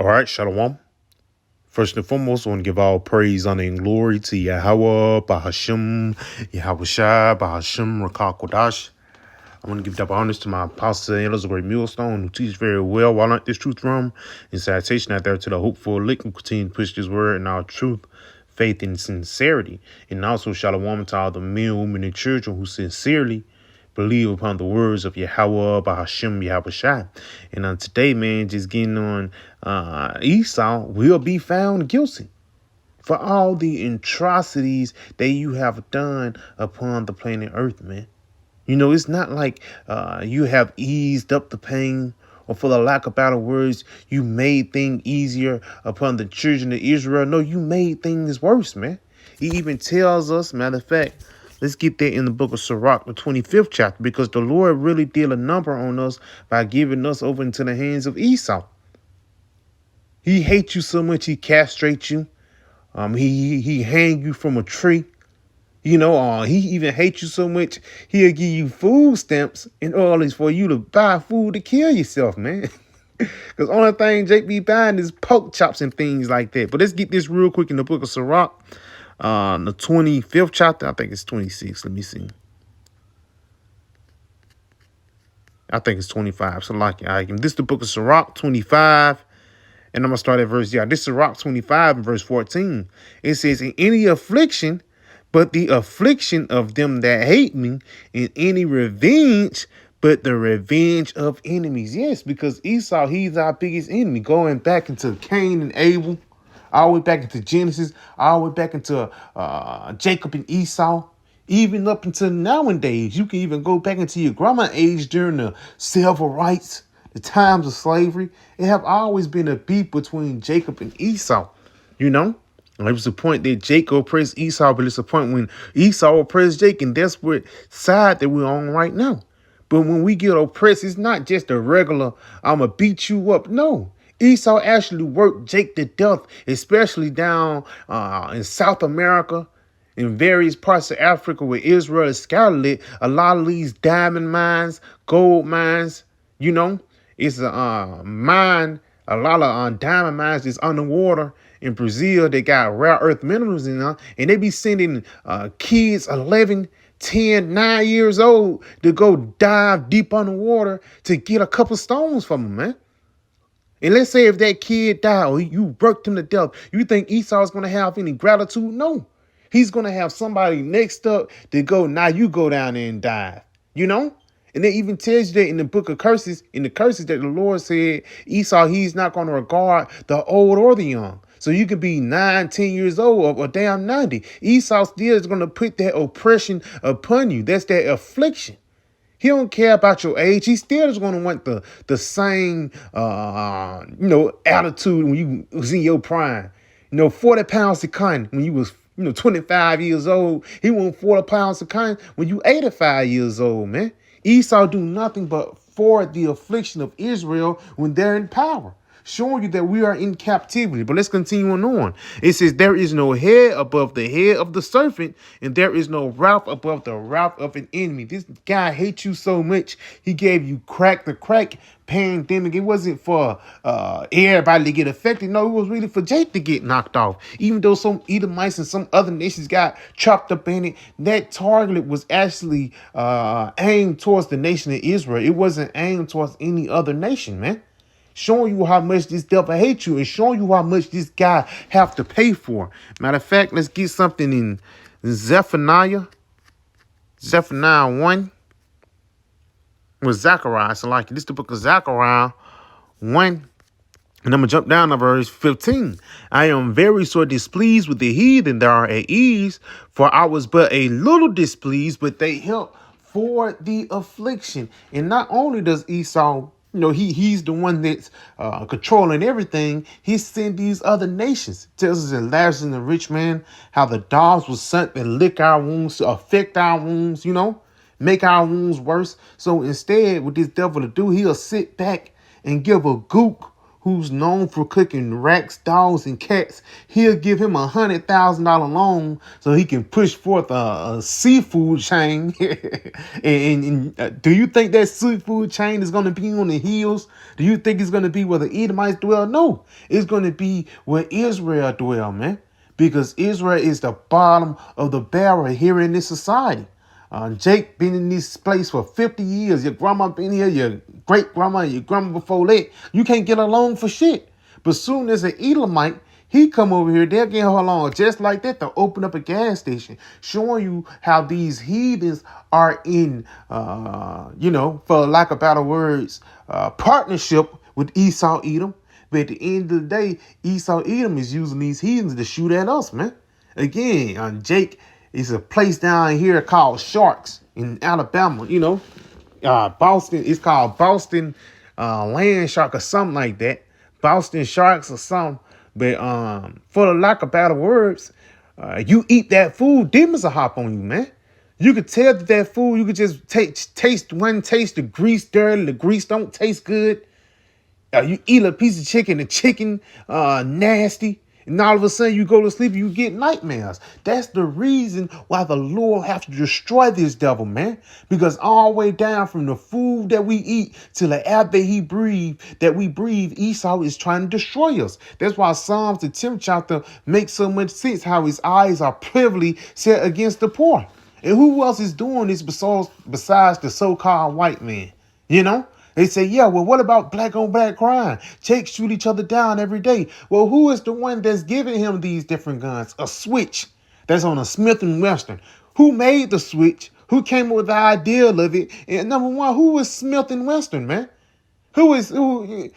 All right, Shalom. First and foremost, I want to give all praise, honor, and glory to Yahweh, Bahashim, Yahweh Shai, Bahashim, Rakah Kodash. I want to give double honors to my apostle, Elizabeth Millstone, who teaches very well while I learned this truth from. And citation out there to the hopeful lick and continue to push this word in our truth, faith, and sincerity. And also, Shalom to all the men, women, and children who sincerely believe upon the words of Yahweh, Bahashim, Yahweh Shai. And on today, man, just getting on Esau will be found guilty for all the atrocities that you have done upon the planet Earth, man. You know, it's not like you have eased up the pain, or for the lack of better words, you made things easier upon the children of Israel. No, you made things worse, man. He even tells us, matter of fact, let's get that in the book of Sirach, the 25th chapter, because the Lord really did a number on us by giving us over into the hands of Esau. He hates you so much, he castrates you. He hang you from a tree. You know, he even hates you so much, he'll give you food stamps in order for you to buy food to kill yourself, man. Because only thing Jake be buying is pork chops and things like that. But let's get this real quick in the book of Sirach, the 25th chapter. I think it's 26. Let me see. I think it's 25. So like, this is the book of Sirach 25. And I'm going to start at verse, this is Sirach 25 and verse 14. It says, in any affliction, but the affliction of them that hate me, in any revenge, but the revenge of enemies. Yes, because Esau, he's our biggest enemy. Going back into Cain and Abel, all the way back into Genesis, all the way back into Jacob and Esau, even up until nowadays. You can even go back into your grandma age during the civil rights, the times of slavery. It have always been a beef between Jacob and Esau, you know? It was a point that Jacob oppressed Esau, but it's a point when Esau oppressed Jacob, and that's what side that we're on right now. But when we get oppressed, it's not just a regular, I'm going to beat you up. No. Esau actually worked Jake to death, especially down in South America, in various parts of Africa where Israel is scattered. A lot of these diamond mines, gold mines, you know, it's a mine, a lot of diamond mines is underwater in Brazil. They got rare earth minerals in them, and they be sending kids 11, 10, 9 years old to go dive deep underwater to get a couple stones from them, man. And let's say if that kid died or you worked him to death, you think Esau's going to have any gratitude? No. He's going to have somebody next up to go, now you go down there and dive, you know? And it even tells you that in the book of curses, in the curses that the Lord said, Esau, he's not going to regard the old or the young. So you could be 9, 10 years old or damn 90. Esau still is going to put that oppression upon you. That's that affliction. He don't care about your age. He still is going to want the same, attitude when you was in your prime. 40 pounds of cotton when you was, 25 years old. He want 40 pounds of cotton when you 85 years old, man. Esau do nothing but for the affliction of Israel when they're in power, showing you that we are in captivity. But let's continue on. It says, there is no head above the head of the serpent, and there is no wrath above the wrath of an enemy. This guy hates you so much, he gave you the crack pandemic. It wasn't for everybody to get affected. No, it was really for Jake to get knocked off. Even though some Edomites and some other nations got chopped up in it, that target was actually aimed towards the nation of Israel. It wasn't aimed towards any other nation, man. Showing you how much this devil hates you and showing you how much this guy have to pay for. Matter of fact, let's get something in Zephaniah 1 with Zechariah. So like this is the book of Zechariah 1. And I'm going to jump down to verse 15. I am very sore displeased with the heathen that are at ease, for I was but a little displeased, but they help for the affliction. And not only does Esau, he's the one that's controlling everything. He sent these other nations. Tells us in Lazarus and the rich man how the dogs were sent to lick our wounds, to affect our wounds, make our wounds worse. So instead, what this devil to do, he'll sit back and give a gook who's known for cooking rats, dogs, and cats, he'll give him $100,000 loan so he can push forth a seafood chain. and do you think that seafood chain is going to be on the hills? Do you think it's going to be where the Edomites dwell? No, it's going to be where Israel dwell, man. Because Israel is the bottom of the barrel here in this society. Jake been in this place for 50 years. Your grandma been here, your great grandma, your grandma before that. You can't get along for shit. But soon as an Elamite, he come over here, they'll get her along just like that. They'll open up a gas station, showing you how these heathens are in, for lack of better words, partnership with Esau Edom. But at the end of the day, Esau Edom is using these heathens to shoot at us, man. Again, Jake is a place down here called Sharks in Alabama. Boston. It's called Boston Land Shark or something like that. Boston Sharks or something. But for the lack of better words, you eat that food, demons will hop on you, man. You could tell that food, you could just taste one taste, the grease dirty, the grease don't taste good. You eat a piece of chicken, the chicken nasty, and all of a sudden you go to sleep and you get nightmares. That's the reason why the Lord has to destroy this devil, man. Because all the way down from the food that we eat to the air that we breathe, Esau is trying to destroy us. That's why Psalms, the 10th chapter, makes so much sense, how his eyes are privily set against the poor. And who else is doing this besides the so-called white man? They say, yeah, well, what about black on black crime? Chicks shoot each other down every day. Well, who is the one that's giving him these different guns? A switch that's on a Smith & Wesson. Who made the switch? Who came up with the idea of it? And number one, who was Smith & Wesson, man? Who?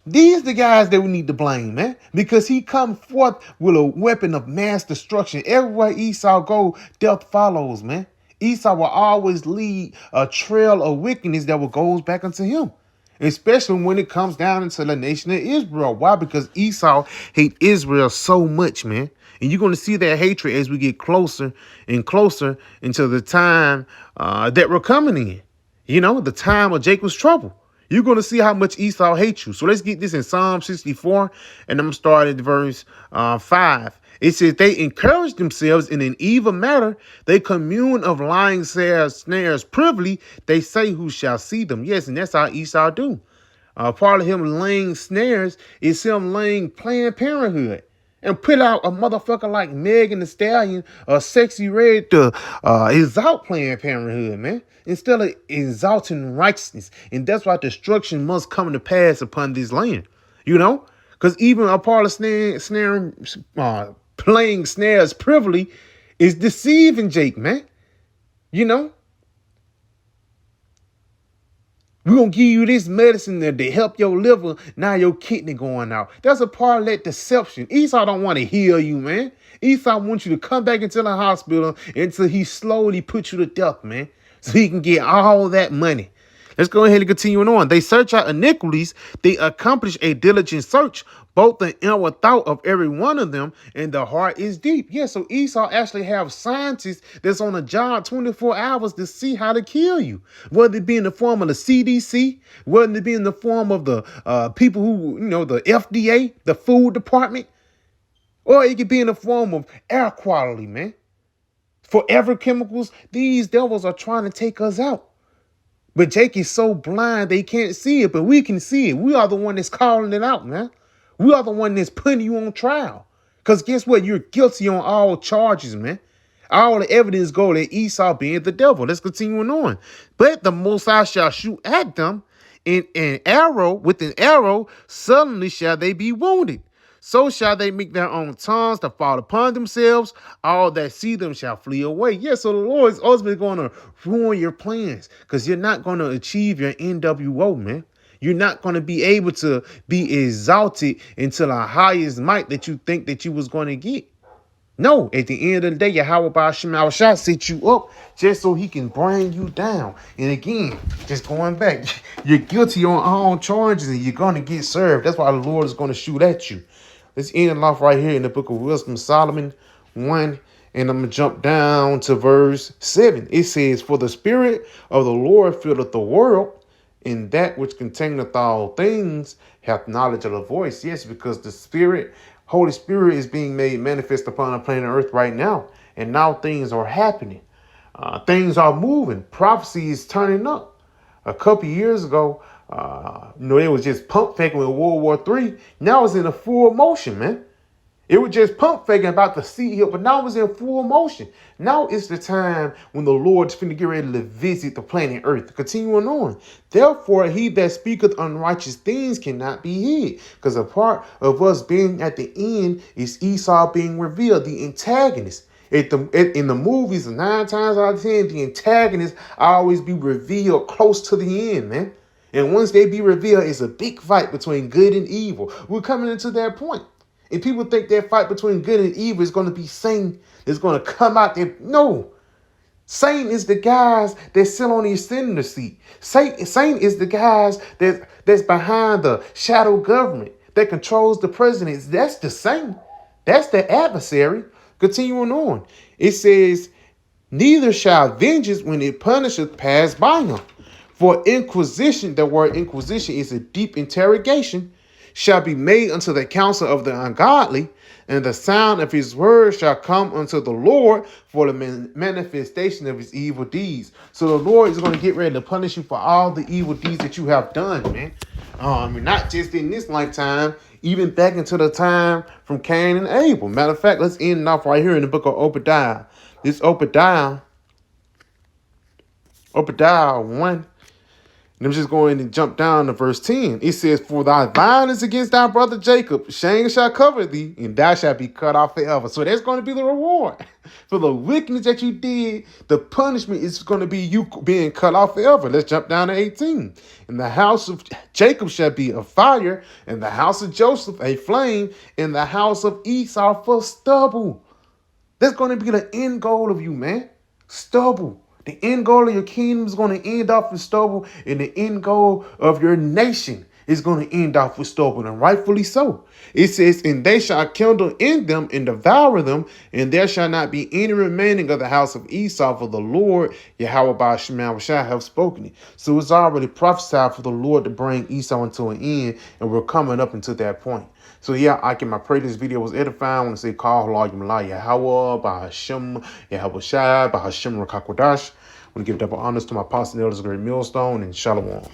These the guys that we need to blame, man. Because he come forth with a weapon of mass destruction. Everywhere Esau go, death follows, man. Esau will always lead a trail of wickedness that will goes back unto him, especially when it comes down into the nation of Israel. Why? Because Esau hate Israel so much, man. And you're going to see that hatred as we get closer and closer into the time that we're coming in. The time of Jacob's trouble. You're going to see how much Esau hates you. So let's get this in Psalm 64, and I'm going to start at verse 5. It says, they encourage themselves in an evil matter. They commune of lying snares privily. They say, who shall see them? Yes, and that's how Esau do. Part of him laying snares is him laying Planned Parenthood. And put out a motherfucker like Megan Thee Stallion or Sexy Red to exalt Planned Parenthood, man, instead of exalting righteousness. And that's why destruction must come to pass upon this land, because even a part of playing snares privily is deceiving Jake, man. We're going to give you this medicine to help your liver. Now your kidney going out. That's a part of that deception. Esau don't want to heal you, man. Esau wants you to come back into the hospital until he slowly puts you to death, man. So he can get all that money. Let's go ahead and continue on. They search out iniquities. They accomplish a diligent search, both the inward thought of every one of them, and the heart is deep. Yeah, so Esau actually have scientists that's on a job 24 hours to see how to kill you. Whether it be in the form of the CDC, whether it be in the form of the people who, the FDA, the food department, or it could be in the form of air quality, man. Forever chemicals, these devils are trying to take us out. But Jake is so blind they can't see it, but we can see it. We are the one that's calling it out, man. We are the one that's putting you on trial. Because guess what? You're guilty on all charges, man. All the evidence go to Esau being the devil. Let's continue on. But the Most High shall shoot at them with an arrow, suddenly shall they be wounded. So shall they make their own tongues to fall upon themselves. All that see them shall flee away. Yes, so the Lord is ultimately going to ruin your plans because you're not going to achieve your NWO, man. You're not going to be able to be exalted into the highest might that you think that you was going to get. No, at the end of the day, Yahweh Ba'ashem shall set you up just so he can bring you down. And again, just going back, you're guilty on all charges and you're going to get served. That's why the Lord is going to shoot at you. Let's end it off right here in the book of Wisdom, Solomon 1. And I'm going to jump down to verse 7. It says, for the spirit of the Lord filleth the world, and that which containeth all things hath knowledge of the voice. Yes, because the Spirit, Holy Spirit, is being made manifest upon the planet Earth right now. And now things are happening. Things are moving. Prophecy is turning up. A couple years ago, it was just pump faking with World War III. Now it's in a full motion, man. It was just pump faking about the sea hill, but now it's in full motion. Now it's the time when the Lord's finna get ready to visit the planet Earth. Continuing on. Therefore, he that speaketh unrighteous things cannot be hid. Because a part of us being at the end is Esau being revealed, the antagonist. In the movies, 9 times out of 10, the antagonist always be revealed close to the end, man. And once they be revealed, it's a big fight between good and evil. We're coming into that point. And people think that fight between good and evil is going to be Satan that's going to come out there. No. Satan is the guys that sit on the ascendant seat. Satan is the guys that's behind the shadow government that controls the presidents. That's the Satan. That's the adversary. Continuing on. It says, neither shall vengeance when it punisheth pass by him. For inquisition, the word inquisition is a deep interrogation, shall be made unto the counsel of the ungodly, and the sound of his word shall come unto the Lord for the manifestation of his evil deeds. So the Lord is going to get ready to punish you for all the evil deeds that you have done, man. Not just in this lifetime, even back into the time from Cain and Abel. Matter of fact, let's end off right here in the book of Obadiah. This Obadiah 1. And I'm just going to jump down to verse 10. It says, for thy violence against thy brother Jacob, shame shall cover thee, and thou shalt be cut off forever. So that's going to be the reward. For the wickedness that you did, the punishment is going to be you being cut off forever. Let's jump down to 18. And the house of Jacob shall be a fire, and the house of Joseph a flame, and the house of Esau for stubble. That's going to be the end goal of you, man. Stubble. The end goal of your kingdom is going to end off with stubble, and the end goal of your nation is going to end off with stubble, and rightfully so. It says, and they shall kindle in them and devour them, and there shall not be any remaining of the house of Esau, for the Lord, Yahweh by Shema shall have spoken it. So it's already prophesied for the Lord to bring Esau into an end, and we're coming up into that point. So yeah, I pray this video was edifying. I want to say, call Allah Yahweh, by Hashem, Yahweh Shai, by Hashem Rakakwadash. I want to give double honors to my apostle, elders, great millstone, and shalom.